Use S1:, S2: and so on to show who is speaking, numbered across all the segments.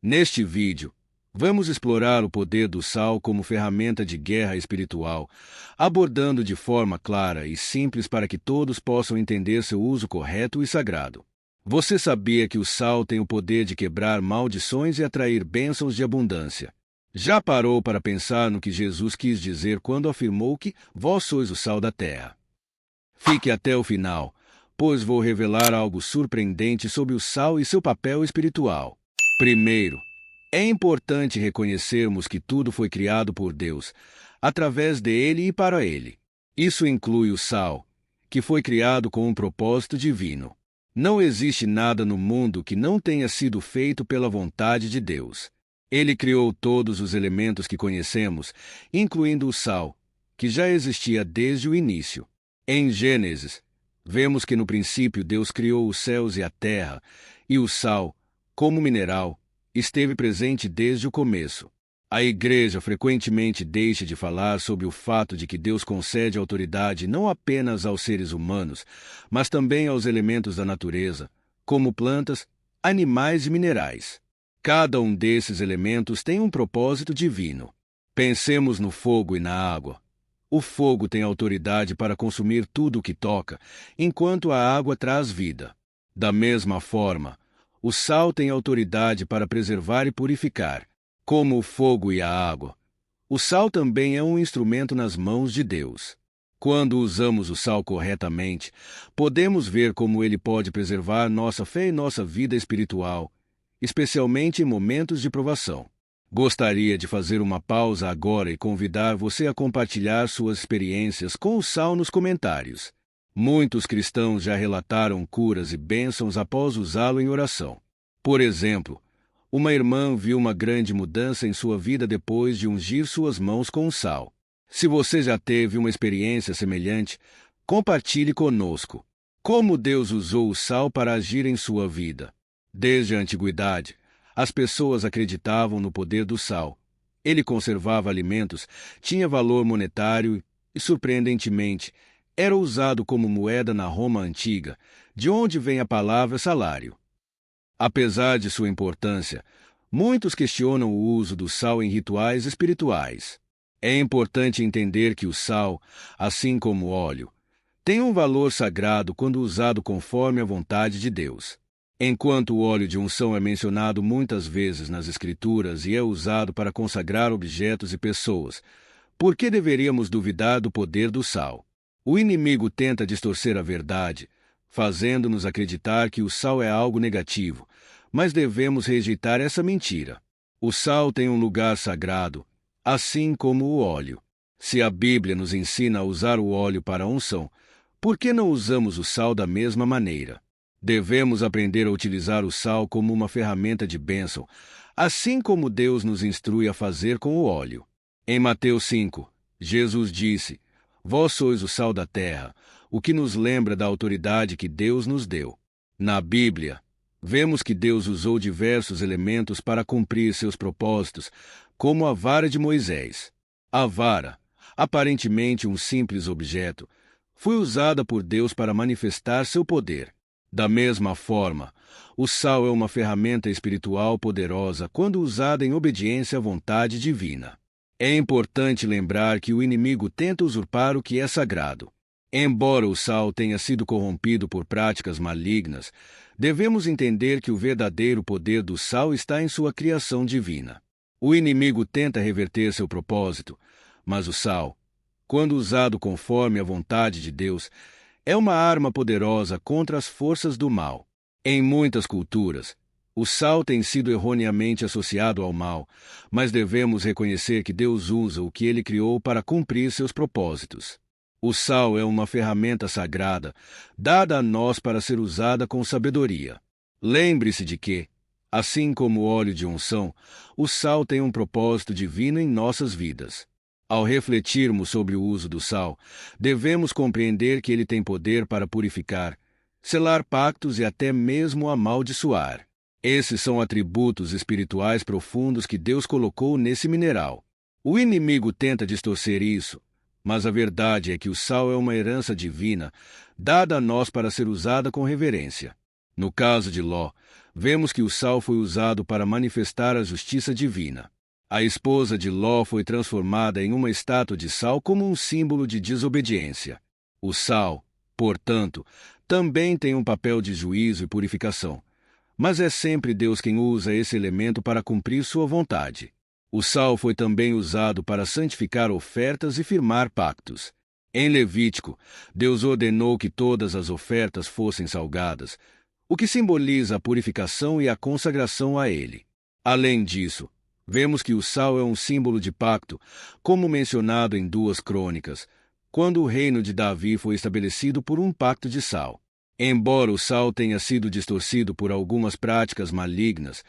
S1: Neste vídeo, vamos explorar o poder do sal como ferramenta de guerra espiritual, abordando de forma clara e simples para que todos possam entender seu uso correto e sagrado. Você sabia que o sal tem o poder de quebrar maldições e atrair bênçãos de abundância? Já parou para pensar no que Jesus quis dizer quando afirmou que vós sois o sal da terra? Fique até o final, pois vou revelar algo surpreendente sobre o sal e seu papel espiritual. Primeiro, é importante reconhecermos que tudo foi criado por Deus, através dele e para ele. Isso inclui o sal, que foi criado com um propósito divino. Não existe nada no mundo que não tenha sido feito pela vontade de Deus. Ele criou todos os elementos que conhecemos, incluindo o sal, que já existia desde o início. Em Gênesis, vemos que no princípio Deus criou os céus e a terra, e o sal, como mineral, esteve presente desde o começo. A Igreja frequentemente deixa de falar sobre o fato de que Deus concede autoridade não apenas aos seres humanos, mas também aos elementos da natureza, como plantas, animais e minerais. Cada um desses elementos tem um propósito divino. Pensemos no fogo e na água. O fogo tem autoridade para consumir tudo o que toca, enquanto a água traz vida. Da mesma forma, o sal tem autoridade para preservar e purificar, como o fogo e a água. O sal também é um instrumento nas mãos de Deus. Quando usamos o sal corretamente, podemos ver como ele pode preservar nossa fé e nossa vida espiritual, especialmente em momentos de provação. Gostaria de fazer uma pausa agora e convidar você a compartilhar suas experiências com o sal nos comentários. Muitos cristãos já relataram curas e bênçãos após usá-lo em oração. Por exemplo, uma irmã viu uma grande mudança em sua vida depois de ungir suas mãos com o sal. Se você já teve uma experiência semelhante, compartilhe conosco. Como Deus usou o sal para agir em sua vida? Desde a antiguidade, as pessoas acreditavam no poder do sal. Ele conservava alimentos, tinha valor monetário e, surpreendentemente, era usado como moeda na Roma antiga, de onde vem a palavra salário. Apesar de sua importância, muitos questionam o uso do sal em rituais espirituais. É importante entender que o sal, assim como o óleo, tem um valor sagrado quando usado conforme a vontade de Deus. Enquanto o óleo de unção é mencionado muitas vezes nas Escrituras e é usado para consagrar objetos e pessoas, por que deveríamos duvidar do poder do sal? O inimigo tenta distorcer a verdade, fazendo-nos acreditar que o sal é algo negativo, mas devemos rejeitar essa mentira. O sal tem um lugar sagrado, assim como o óleo. Se a Bíblia nos ensina a usar o óleo para a unção, por que não usamos o sal da mesma maneira? Devemos aprender a utilizar o sal como uma ferramenta de bênção, assim como Deus nos instrui a fazer com o óleo. Em Mateus 5, Jesus disse: Vós sois o sal da terra, o que nos lembra da autoridade que Deus nos deu. Na Bíblia, vemos que Deus usou diversos elementos para cumprir seus propósitos, como a vara de Moisés. A vara, aparentemente um simples objeto, foi usada por Deus para manifestar seu poder. Da mesma forma, o sal é uma ferramenta espiritual poderosa quando usada em obediência à vontade divina. É importante lembrar que o inimigo tenta usurpar o que é sagrado. Embora o sal tenha sido corrompido por práticas malignas, devemos entender que o verdadeiro poder do sal está em sua criação divina. O inimigo tenta reverter seu propósito, mas o sal, quando usado conforme a vontade de Deus, é uma arma poderosa contra as forças do mal. Em muitas culturas, o sal tem sido erroneamente associado ao mal, mas devemos reconhecer que Deus usa o que ele criou para cumprir seus propósitos. O sal é uma ferramenta sagrada, dada a nós para ser usada com sabedoria. Lembre-se de que, assim como o óleo de unção, o sal tem um propósito divino em nossas vidas. Ao refletirmos sobre o uso do sal, devemos compreender que ele tem poder para purificar, selar pactos e até mesmo amaldiçoar. Esses são atributos espirituais profundos que Deus colocou nesse mineral. O inimigo tenta distorcer isso, mas a verdade é que o sal é uma herança divina, dada a nós para ser usada com reverência. No caso de Ló, vemos que o sal foi usado para manifestar a justiça divina. A esposa de Ló foi transformada em uma estátua de sal como um símbolo de desobediência. O sal, portanto, também tem um papel de juízo e purificação. Mas é sempre Deus quem usa esse elemento para cumprir sua vontade. O sal foi também usado para santificar ofertas e firmar pactos. Em Levítico, Deus ordenou que todas as ofertas fossem salgadas, o que simboliza a purificação e a consagração a Ele. Além disso, vemos que o sal é um símbolo de pacto, como mencionado em 2 Crônicas, quando o reino de Davi foi estabelecido por um pacto de sal. Embora o sal tenha sido distorcido por algumas práticas malignas,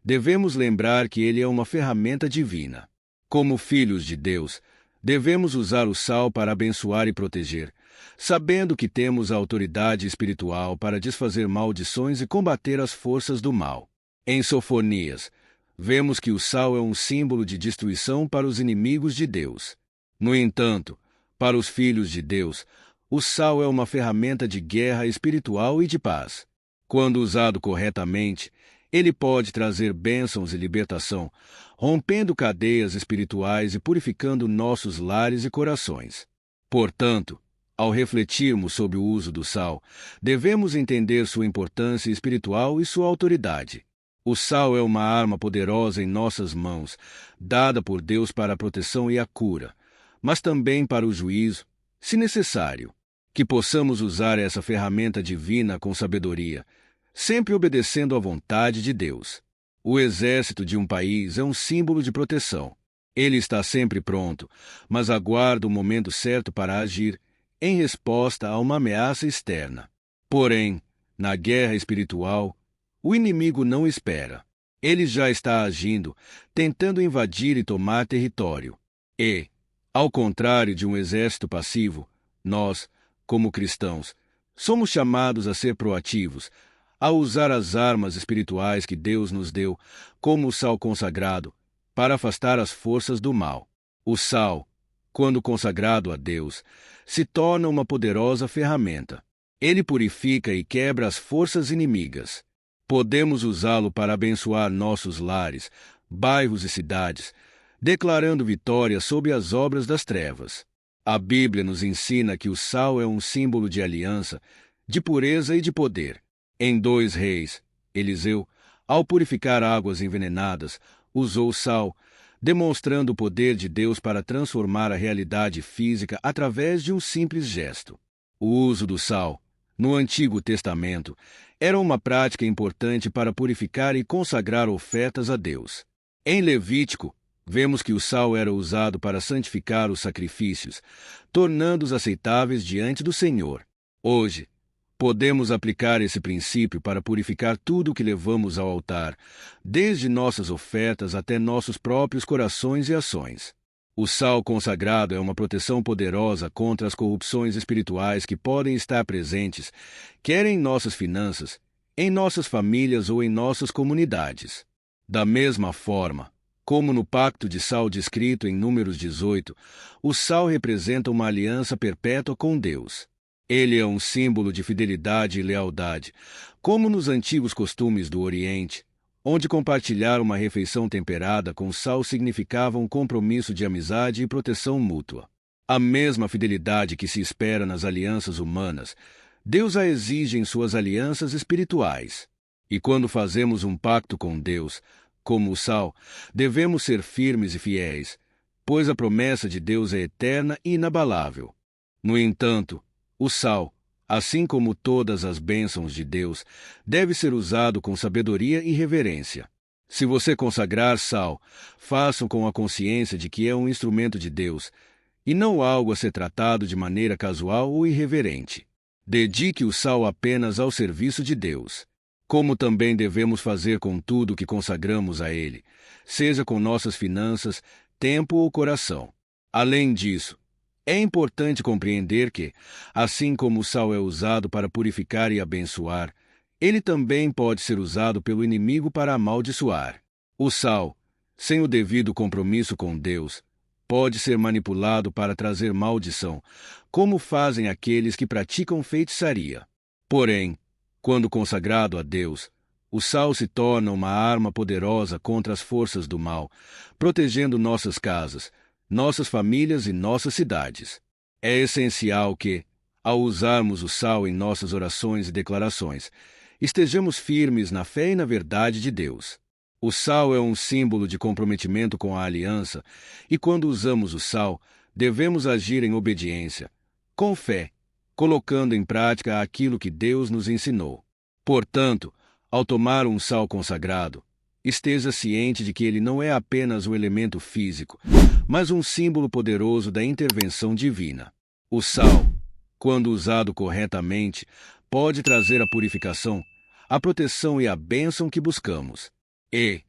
S1: devemos lembrar que ele é uma ferramenta divina. Como filhos de Deus, devemos usar o sal para abençoar e proteger, sabendo que temos a autoridade espiritual para desfazer maldições e combater as forças do mal. Em Sofonias, vemos que o sal é um símbolo de destruição para os inimigos de Deus. No entanto, para os filhos de Deus, o sal é uma ferramenta de guerra espiritual e de paz. Quando usado corretamente, ele pode trazer bênçãos e libertação, rompendo cadeias espirituais e purificando nossos lares e corações. Portanto, ao refletirmos sobre o uso do sal, devemos entender sua importância espiritual e sua autoridade. O sal é uma arma poderosa em nossas mãos, dada por Deus para a proteção e a cura, mas também para o juízo, se necessário. Que possamos usar essa ferramenta divina com sabedoria, sempre obedecendo à vontade de Deus. O exército de um país é um símbolo de proteção. Ele está sempre pronto, mas aguarda o momento certo para agir, em resposta a uma ameaça externa. Porém, na guerra espiritual, o inimigo não espera. Ele já está agindo, tentando invadir e tomar território. E, ao contrário de um exército passivo, nós, como cristãos, somos chamados a ser proativos, a usar as armas espirituais que Deus nos deu, como o sal consagrado, para afastar as forças do mal. O sal, quando consagrado a Deus, se torna uma poderosa ferramenta. Ele purifica e quebra as forças inimigas. Podemos usá-lo para abençoar nossos lares, bairros e cidades, declarando vitória sobre as obras das trevas. A Bíblia nos ensina que o sal é um símbolo de aliança, de pureza e de poder. Em 2 Reis, Eliseu, ao purificar águas envenenadas, usou sal, demonstrando o poder de Deus para transformar a realidade física através de um simples gesto. O uso do sal, no Antigo Testamento, era uma prática importante para purificar e consagrar ofertas a Deus. Em Levítico, vemos que o sal era usado para santificar os sacrifícios, tornando-os aceitáveis diante do Senhor. Hoje, podemos aplicar esse princípio para purificar tudo o que levamos ao altar, desde nossas ofertas até nossos próprios corações e ações. O sal consagrado é uma proteção poderosa contra as corrupções espirituais que podem estar presentes, quer em nossas finanças, em nossas famílias ou em nossas comunidades. Da mesma forma, como no pacto de sal descrito em Números 18, o sal representa uma aliança perpétua com Deus. Ele é um símbolo de fidelidade e lealdade, como nos antigos costumes do Oriente, onde compartilhar uma refeição temperada com sal significava um compromisso de amizade e proteção mútua. A mesma fidelidade que se espera nas alianças humanas, Deus a exige em suas alianças espirituais. E quando fazemos um pacto com Deus, como o sal, devemos ser firmes e fiéis, pois a promessa de Deus é eterna e inabalável. No entanto, o sal, assim como todas as bênçãos de Deus, deve ser usado com sabedoria e reverência. Se você consagrar sal, faça com a consciência de que é um instrumento de Deus, e não algo a ser tratado de maneira casual ou irreverente. Dedique o sal apenas ao serviço de Deus. Como também devemos fazer com tudo que consagramos a Ele, seja com nossas finanças, tempo ou coração. Além disso, é importante compreender que, assim como o sal é usado para purificar e abençoar, ele também pode ser usado pelo inimigo para amaldiçoar. O sal, sem o devido compromisso com Deus, pode ser manipulado para trazer maldição, como fazem aqueles que praticam feitiçaria. Porém, quando consagrado a Deus, O sal se torna uma arma poderosa contra as forças do mal, protegendo nossas casas, nossas famílias e nossas cidades. É essencial que, ao usarmos o sal em nossas orações e declarações, estejamos firmes na fé e na verdade de Deus. O sal é um símbolo de comprometimento com a aliança, e quando usamos o sal, devemos agir em obediência, com fé, colocando em prática aquilo que Deus nos ensinou. Portanto, ao tomar um sal consagrado, esteja ciente de que ele não é apenas um elemento físico, mas um símbolo poderoso da intervenção divina. O sal, quando usado corretamente, pode trazer a purificação, a proteção e a bênção que buscamos. E,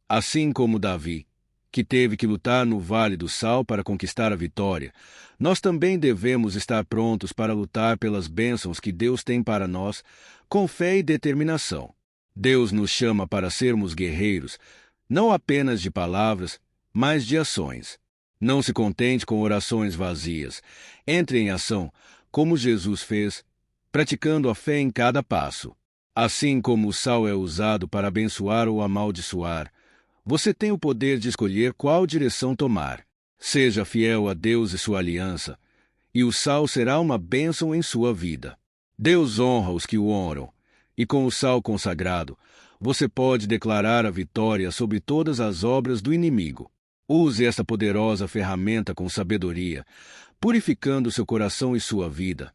S1: assim como Davi, que teve que lutar no Vale do Sal para conquistar a vitória, nós também devemos estar prontos para lutar pelas bênçãos que Deus tem para nós, com fé e determinação. Deus nos chama para sermos guerreiros, não apenas de palavras, mas de ações. Não se contente com orações vazias. Entre em ação, como Jesus fez, praticando a fé em cada passo. Assim como o sal é usado para abençoar ou amaldiçoar, você tem o poder de escolher qual direção tomar. Seja fiel a Deus e sua aliança, e o sal será uma bênção em sua vida. Deus honra os que o honram, e com o sal consagrado, você pode declarar a vitória sobre todas as obras do inimigo. Use essa poderosa ferramenta com sabedoria, purificando seu coração e sua vida,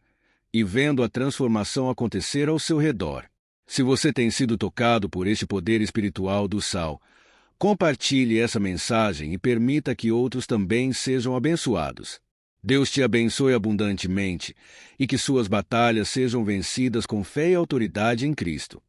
S1: e vendo a transformação acontecer ao seu redor. Se você tem sido tocado por este poder espiritual do sal, compartilhe essa mensagem e permita que outros também sejam abençoados. Deus te abençoe abundantemente e que suas batalhas sejam vencidas com fé e autoridade em Cristo.